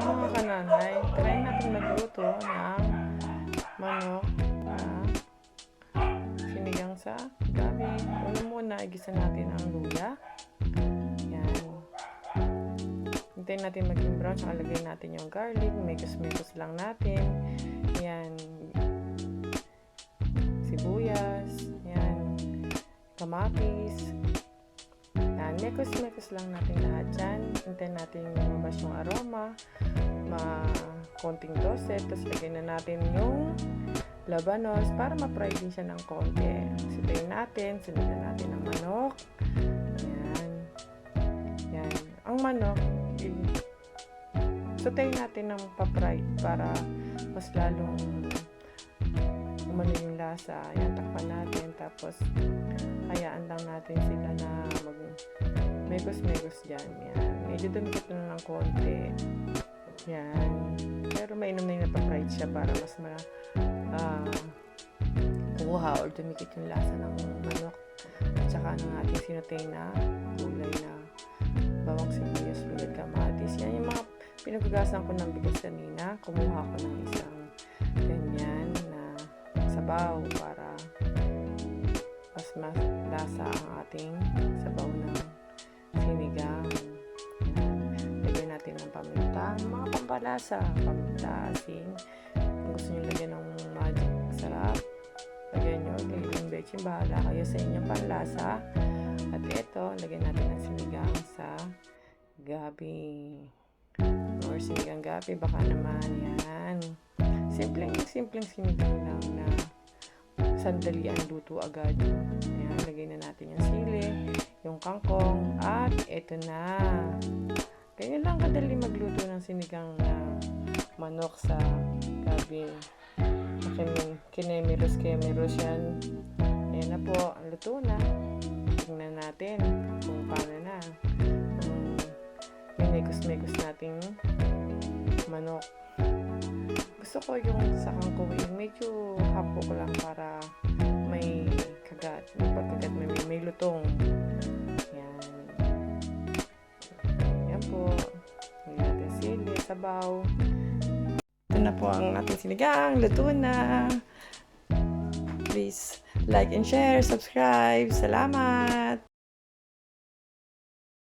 Mga kananay, try natin magluto ng manok na sinigang sa gabi. Una muna, igisa natin ang luya. Yan. Hintayin natin maging brown. Saka lagay natin yung garlic. Mekos-mekos lang natin. Yan. Sibuyas. Yan. Kamatis. Yan. Mekos-mekos lang natin lahat yan. Hintayin natin lumabas yung aroma. Konting toset. Tapos lagay na natin yung labanos para ma-fry din siya ng konti. Sitayin natin. Sunod natin ang manok. Yan. Yan. Ang manok, sutayin natin ng pa-fry para mas lalong umano yung lasa. Yan, takpan natin. Tapos, hayaan lang natin sila na mag-megos-megos dyan. Yan. Medyo dumikit na ng konti. Yan. Pero mainom na yung napapried siya para mas kuha or dumikit yung lasa ng manok. At saka ng ating sinutay na gulay na bawang sibuyas, lulad, kamatis. Yan yung mga pinagagasan ko ng bigas kanina. Kumuha ko ng isang ganyan na sabaw para mas lasa ang ating sabaw ng sinigang. Lagyan natin ng paminta, mga pampalasa, paminta, asin. Kung gusto nyo lagyan ng magic sarap, lagyan nyo, lagyan ng bechin, bahala kayo sa inyong panlasa. At ito, lagyan natin ng sinigang sa gabi or sinigang gabi, baka naman. Yan, simpleng sinigang lang na sandali ang luto agad. Ayan, lagay na natin yung sili, yung kangkong, at ito na. Ganyan lang kadali magluto ng sinigang na manok sa gabi. Kinemiros yan. Ayan na po, luto na. Tingnan natin kung paano na. Minekos-mekos nating manok. Gusto ko yung sa kangkong medyo hapo ko lang para may kagat. May pagkagat, may lutong. Yan. Yan po. Lagyan natin sili, sabaw. Ito na po ang ating sinigang. Luto na. Please like and share, subscribe. Salamat!